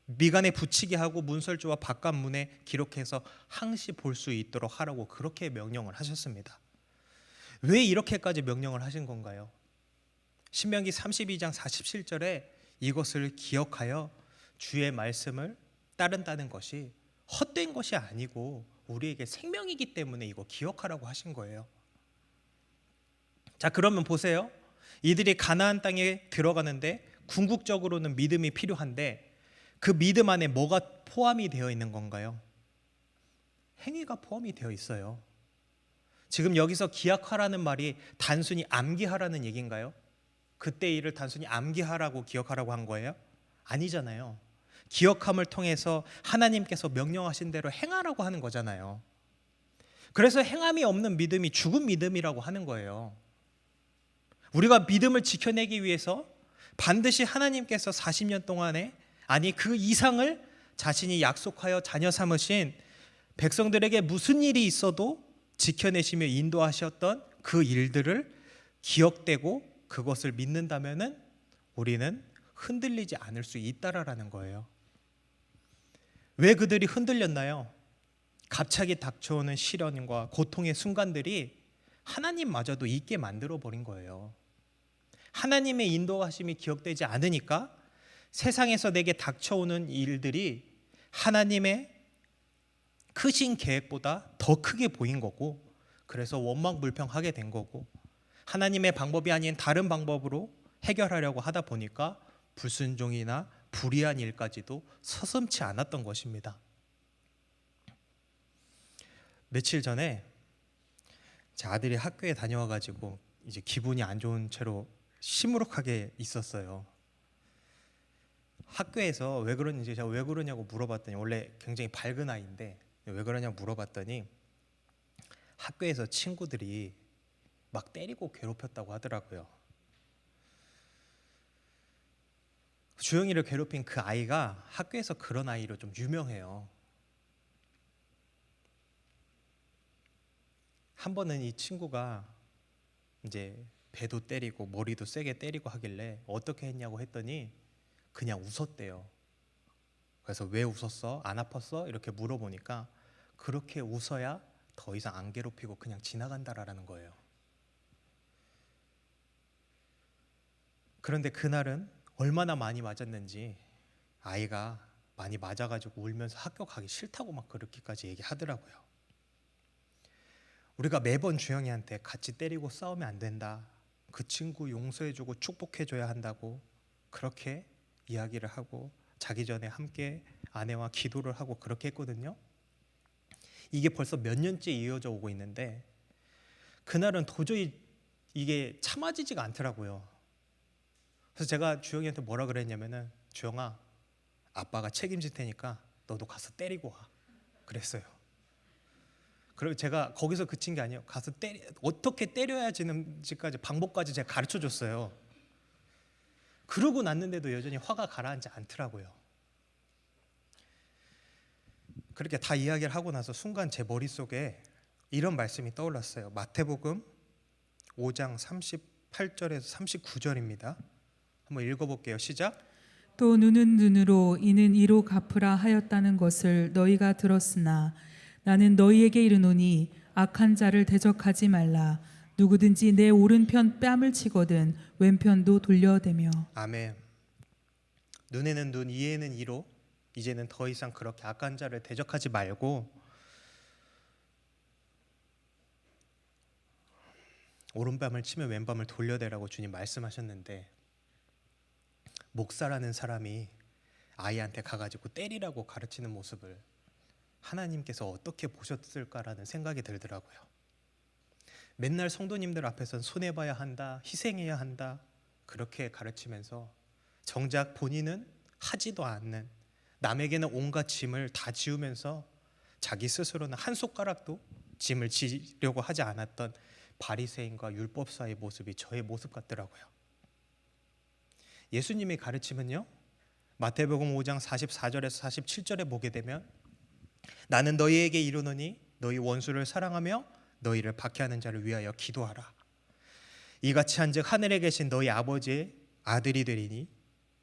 미간에 붙이게 하고 문설주와 바깥문에 기록해서 항시 볼 수 있도록 하라고 그렇게 명령을 하셨습니다. 왜 이렇게까지 명령을 하신 건가요? 신명기 32장 47절에 이것을 기억하여 주의 말씀을 따른다는 것이 헛된 것이 아니고 우리에게 생명이기 때문에 이거 기억하라고 하신 거예요. 자, 그러면 보세요. 이들이 가나안 땅에 들어가는데 궁극적으로는 믿음이 필요한데 그 믿음 안에 뭐가 포함이 되어 있는 건가요? 행위가 포함이 되어 있어요. 지금 여기서 기억하라는 말이 단순히 암기하라는 얘기인가요? 그때 일을 단순히 암기하라고 기억하라고 한 거예요? 아니잖아요. 기억함을 통해서 하나님께서 명령하신 대로 행하라고 하는 거잖아요. 그래서 행함이 없는 믿음이 죽은 믿음이라고 하는 거예요. 우리가 믿음을 지켜내기 위해서 반드시 하나님께서 40년 동안에, 아니 그 이상을 자신이 약속하여 자녀 삼으신 백성들에게 무슨 일이 있어도 지켜내시며 인도하셨던 그 일들을 기억되고 그것을 믿는다면은 우리는 흔들리지 않을 수 있다라는 거예요. 왜 그들이 흔들렸나요? 갑자기 닥쳐오는 시련과 고통의 순간들이 하나님마저도 잊게 만들어 버린 거예요. 하나님의 인도하심이 기억되지 않으니까 세상에서 내게 닥쳐오는 일들이 하나님의 크신 계획보다 더 크게 보인 거고, 그래서 원망불평하게 된 거고, 하나님의 방법이 아닌 다른 방법으로 해결하려고 하다 보니까 불순종이나 불의한 일까지도 서슴지 않았던 것입니다. 며칠 전에 제 아들이 학교에 다녀와가지고 이제 기분이 안 좋은 채로 시무룩하게 있었어요. 학교에서 왜 그러는지 제가 왜 그러냐고 물어봤더니, 원래 굉장히 밝은 아이인데 왜 그러냐고 물어봤더니 학교에서 친구들이 막 때리고 괴롭혔다고 하더라고요. 주영이를 괴롭힌 그 아이가 학교에서 그런 아이로 좀 유명해요. 한 번은 이 친구가 이제 배도 때리고 머리도 세게 때리고 하길래 어떻게 했냐고 했더니 그냥 웃었대요. 그래서 왜 웃었어? 안 아팠어? 이렇게 물어보니까 그렇게 웃어야 더 이상 안 괴롭히고 그냥 지나간다라는 거예요. 그런데 그날은 얼마나 많이 맞았는지 아이가 많이 맞아가지고 울면서 학교 가기 싫다고 막 그렇게까지 얘기하더라고요. 우리가 매번 주영이한테 같이 때리고 싸우면 안 된다, 그 친구 용서해주고 축복해줘야 한다고 그렇게 이야기를 하고 자기 전에 함께 아내와 기도를 하고 그렇게 했거든요. 이게 벌써 몇 년째 이어져 오고 있는데 그날은 도저히 이게 참아지지가 않더라고요. 그래서 제가 주영이한테 뭐라 그랬냐면은, 주영아, 아빠가 책임질 테니까 너도 가서 때리고 와, 그랬어요. 그리고 제가 거기서 그친 게 아니에요. 가서 어떻게 때려야 지는지까지 방법까지 제가 가르쳐 줬어요. 그러고 났는데도 여전히 화가 가라앉지 않더라고요. 그렇게 다 이야기를 하고 나서 순간 제 머릿속에 이런 말씀이 떠올랐어요. 마태복음 5장 38절에서 39절입니다. 한번 읽어볼게요. 시작. 또 눈은 눈으로 이는 이로 갚으라 하였다는 것을 너희가 들었으나 나는 너희에게 이르노니 악한 자를 대적하지 말라. 누구든지 내 오른편 뺨을 치거든 왼편도 돌려대며. 아멘. 눈에는 눈, 이에는 이로 이제는 더 이상 그렇게 악한 자를 대적하지 말고 오른밤을 치면 왼밤을 돌려대라고 주님 말씀하셨는데, 목사라는 사람이 아이한테 가가지고 때리라고 가르치는 모습을 하나님께서 어떻게 보셨을까라는 생각이 들더라고요. 맨날 성도님들 앞에선 손해봐야 한다, 희생해야 한다 그렇게 가르치면서 정작 본인은 하지도 않는, 남에게는 온갖 짐을 다 지우면서 자기 스스로는 한 손가락도 짐을 지려고 하지 않았던 바리새인과 율법사의 모습이 저의 모습 같더라고요. 예수님의 가르침은요, 마태복음 5장 44절에서 47절에 보게 되면 나는 너희에게 이르노니 너희 원수를 사랑하며 너희를 박해하는 자를 위하여 기도하라. 이같이 한즉 하늘에 계신 너희 아버지의 아들이 되리니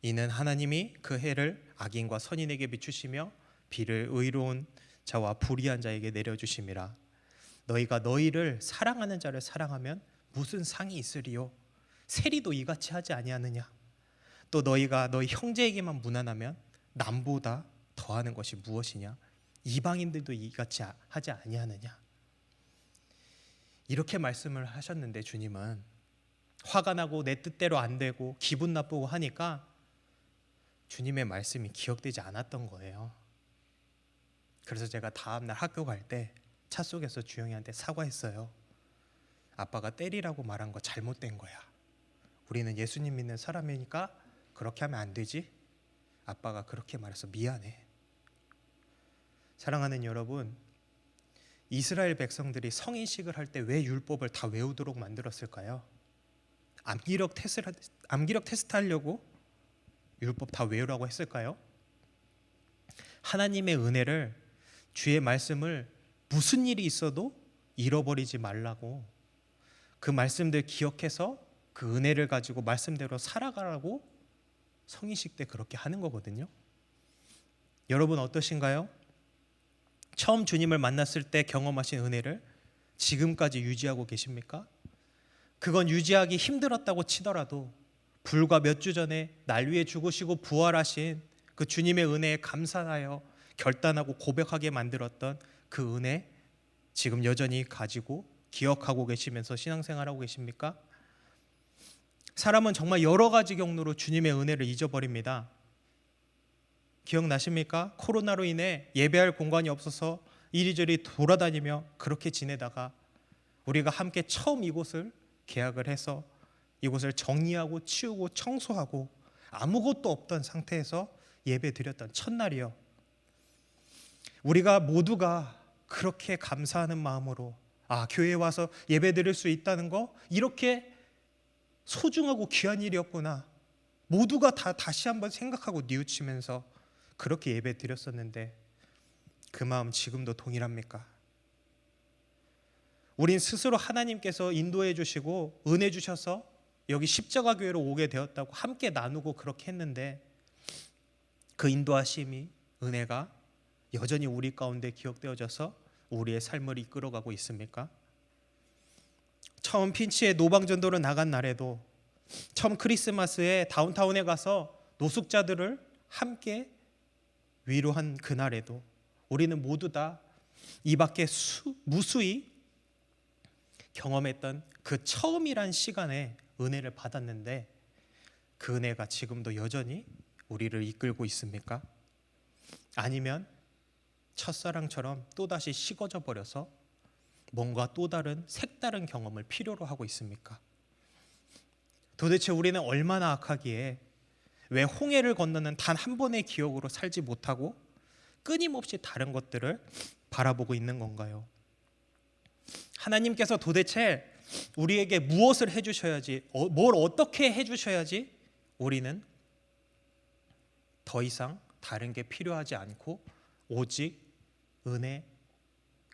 이는 하나님이 그 해를 악인과 선인에게 비추시며 비를 의로운 자와 불의한 자에게 내려주심이라. 너희가 너희를 사랑하는 자를 사랑하면 무슨 상이 있으리요? 세리도 이같이 하지 아니하느냐? 또 너희가 너희 형제에게만 무난하면 남보다 더하는 것이 무엇이냐? 이방인들도 이같이 하지 아니하느냐? 이렇게 말씀을 하셨는데 주님은 화가 나고 내 뜻대로 안 되고 기분 나쁘고 하니까 주님의 말씀이 기억되지 않았던 거예요. 그래서 제가 다음날 학교 갈 때 차 속에서 주영이한테 사과했어요. 아빠가 때리라고 말한 거 잘못된 거야. 우리는 예수님 믿는 사람이니까 그렇게 하면 안 되지. 아빠가 그렇게 말해서 미안해. 사랑하는 여러분, 이스라엘 백성들이 성인식을 할 때 왜 율법을 다 외우도록 만들었을까요? 암기력 테스트 하려고 율법 다 외우라고 했을까요? 하나님의 은혜를, 주의 말씀을 무슨 일이 있어도 잃어버리지 말라고, 그 말씀들 기억해서 그 은혜를 가지고 말씀대로 살아가라고 성인식 때 그렇게 하는 거거든요. 여러분 어떠신가요? 처음 주님을 만났을 때 경험하신 은혜를 지금까지 유지하고 계십니까? 그건 유지하기 힘들었다고 치더라도 불과 몇 주 전에 날 위해 죽으시고 부활하신 그 주님의 은혜에 감사하여 결단하고 고백하게 만들었던 그 은혜 지금 여전히 가지고 기억하고 계시면서 신앙생활하고 계십니까? 사람은 정말 여러 가지 경로로 주님의 은혜를 잊어버립니다. 기억나십니까? 코로나로 인해 예배할 공간이 없어서 이리저리 돌아다니며 그렇게 지내다가 우리가 함께 처음 이곳을 계약을 해서 이곳을 정리하고 치우고 청소하고 아무것도 없던 상태에서 예배 드렸던 첫날이요. 우리가 모두가 그렇게 감사하는 마음으로 교회에 와서 예배 드릴 수 있다는 거 이렇게 소중하고 귀한 일이었구나. 모두가 다시 한번 생각하고 뉘우치면서 그렇게 예배 드렸었는데 그 마음 지금도 동일합니까? 우린 스스로 하나님께서 인도해 주시고 은혜 주셔서 여기 십자가 교회로 오게 되었다고 함께 나누고 그렇게 했는데 그 인도하심이 은혜가 여전히 우리 가운데 기억되어져서 우리의 삶을 이끌어가고 있습니까? 처음 핀치에 노방전도로 나간 날에도 처음 크리스마스에 다운타운에 가서 노숙자들을 함께 위로한 그날에도 우리는 모두 다 이 밖에 무수히 경험했던 그 처음이란 시간에 은혜를 받았는데 그 은혜가 지금도 여전히 우리를 이끌고 있습니까? 아니면 첫사랑처럼 또다시 식어져 버려서 뭔가 또 다른 색다른 경험을 필요로 하고 있습니까? 도대체 우리는 얼마나 악하기에 왜 홍해를 건너는 단 한 번의 기억으로 살지 못하고 끊임없이 다른 것들을 바라보고 있는 건가요? 하나님께서 도대체 우리에게 무엇을 해주셔야지, 뭘 어떻게 해주셔야지 우리는 더 이상 다른 게 필요하지 않고 오직 은혜,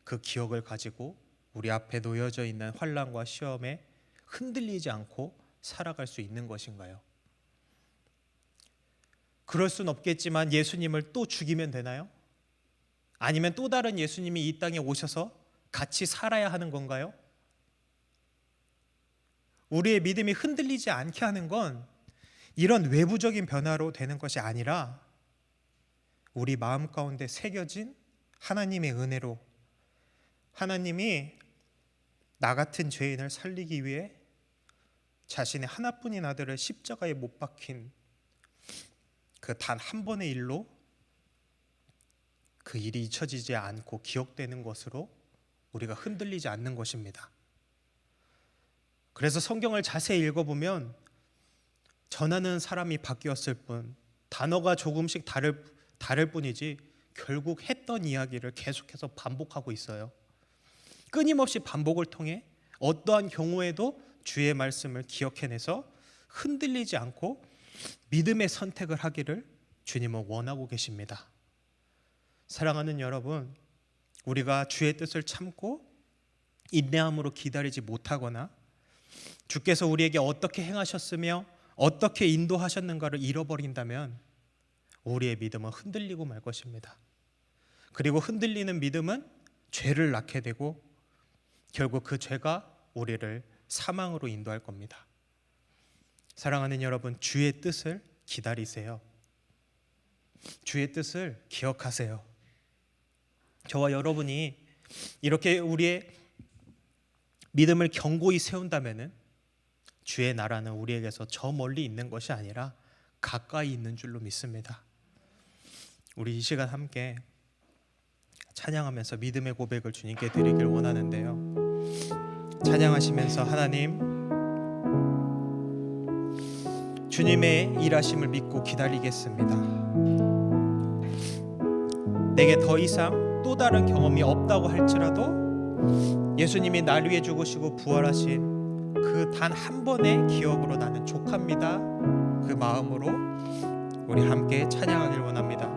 그 기억을 가지고 우리 앞에 놓여져 있는 환난과 시험에 흔들리지 않고 살아갈 수 있는 것인가요? 그럴 순 없겠지만 예수님을 또 죽이면 되나요? 아니면 또 다른 예수님이 이 땅에 오셔서 같이 살아야 하는 건가요? 우리의 믿음이 흔들리지 않게 하는 건 이런 외부적인 변화로 되는 것이 아니라 우리 마음 가운데 새겨진 하나님의 은혜로 하나님이 나 같은 죄인을 살리기 위해 자신의 하나뿐인 아들을 십자가에 못 박힌 그 단 한 번의 일로 그 일이 잊혀지지 않고 기억되는 것으로 우리가 흔들리지 않는 것입니다. 그래서 성경을 자세히 읽어보면 전하는 사람이 바뀌었을 뿐 단어가 조금씩 다를 뿐이지 결국 했던 이야기를 계속해서 반복하고 있어요. 끊임없이 반복을 통해 어떠한 경우에도 주의 말씀을 기억해내서 흔들리지 않고 믿음의 선택을 하기를 주님은 원하고 계십니다. 사랑하는 여러분, 우리가 주의 뜻을 참고 인내함으로 기다리지 못하거나 주께서 우리에게 어떻게 행하셨으며 어떻게 인도하셨는가를 잃어버린다면 우리의 믿음은 흔들리고 말 것입니다. 그리고 흔들리는 믿음은 죄를 낳게 되고 결국 그 죄가 우리를 사망으로 인도할 겁니다. 사랑하는 여러분, 주의 뜻을 기다리세요. 주의 뜻을 기억하세요. 저와 여러분이 이렇게 우리의 믿음을 견고히 세운다면은 주의 나라는 우리에게서 저 멀리 있는 것이 아니라 가까이 있는 줄로 믿습니다. 우리 이 시간 함께 찬양하면서 믿음의 고백을 주님께 드리길 원하는데요. 찬양하시면서 하나님, 주님의 일하심을 믿고 기다리겠습니다. 내게 더 이상 또 다른 경험이 없다고 할지라도 예수님이 날 위해 죽으시고 부활하신 그 단 한 번의 기억으로 나는 족합니다. 그 마음으로 우리 함께 찬양하길 원합니다.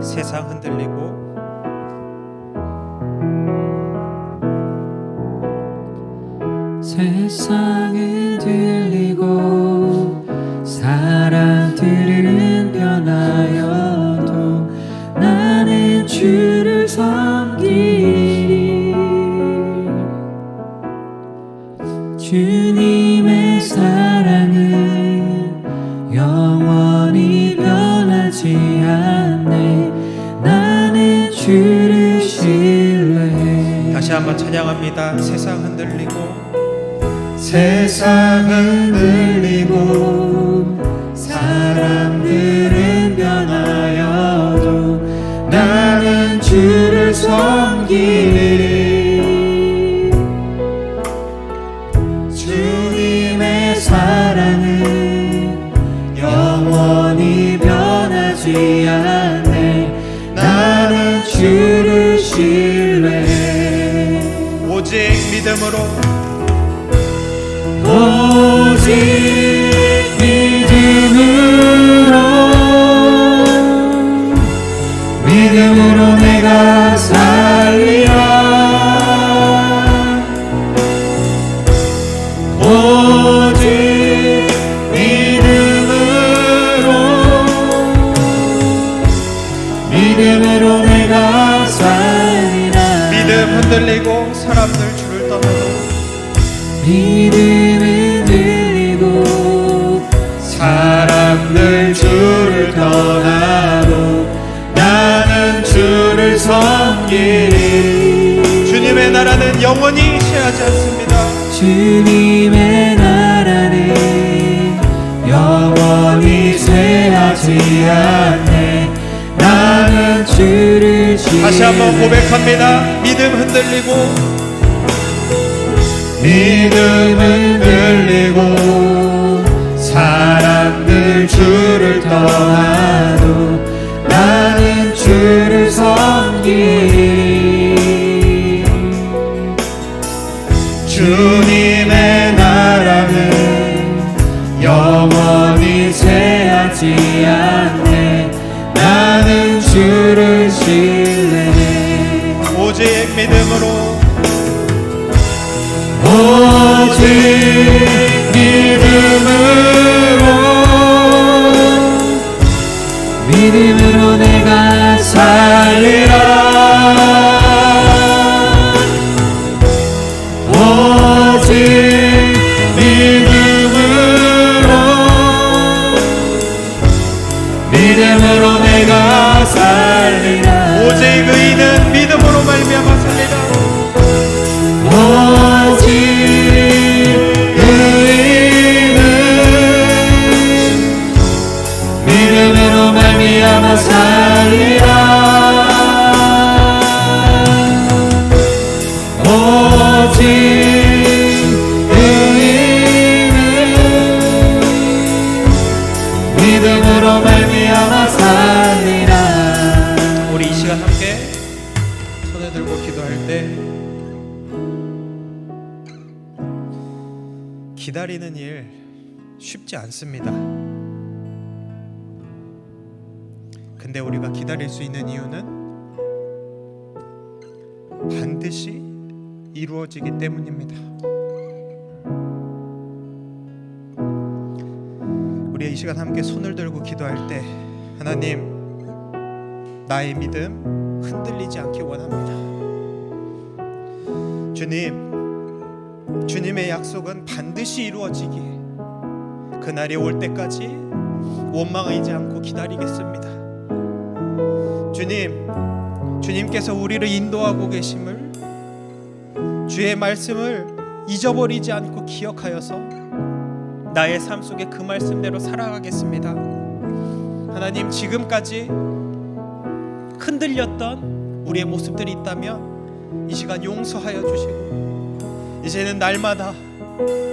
세상 흔들리고 세상 흔들리고 사람들은 변하여도 나는 주를 섬기리. 주님의 사랑은 영원히 변하지 않네. 나는 주를 신뢰해. 다시 한번 찬양합니다. 세상 흔들리고 세상 흔들리고 사람들은 변하여도 섬기리. 주님의 사랑은 영원히 변하지 않네. 나는 주를 신뢰해. 오직 믿음으로 오직 믿음으로 내가 살리라. 오직 믿음으로 내가 살리라. 믿음 흔들리고 사람들 주를 떠나도 믿음 흔들리고 사람들 주를 떠나도 나는 주를 섬기리. 주님의 나라는 영원히 쇠하지 않습니다. 주님의 나라는 영원히 쇠하지 않네. 나는 주를 다시 한번 고백합니다. 믿음 흔들리고 믿음 흔들리고 사람들 주를 떠나도 나는 주를 섬기리. 주님의 나라는 영원히 쇠하지 않네. 나는 주를 신뢰해. 오직 믿음으로 오직 믿음으로 내가 살리라. 오직 믿음으로 내가 살리라. 오직 의인은 믿음으로 말미암아 살리라. 오직 의인은 믿음으로 말미암아 살리라. 오직 의인은 믿음으로 말미암아 살리라. 우리 이 시간 함께 손을 들고 기도할 때 기다리는 일 쉽지 않습니다. 근데 우리가 기다릴 수 있는 이유는 반드시 이루어지기 때문입니다. 우리 이 시간 함께 손을 들고 기도할 때 하나님, 나의 믿음 흔들리지 않기 원합니다. 주님의 약속은 반드시 이루어지기에 그날이 올 때까지 원망하지 않고 기다리겠습니다. 주님께서 우리를 인도하고 계심을, 주의 말씀을 잊어버리지 않고 기억하여서 나의 삶 속에 그 말씀대로 살아가겠습니다. 하나님, 지금까지 흔들렸던 우리의 모습들이 있다면 이 시간 용서하여 주시고 이제는 날마다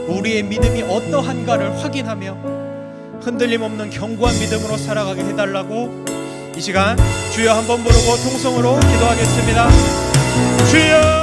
우리의 믿음이 어떠한가를 확인하며 흔들림 없는 견고한 믿음으로 살아가게 해달라고 이 시간 주여 한번 부르고 통성으로 기도하겠습니다. 주여!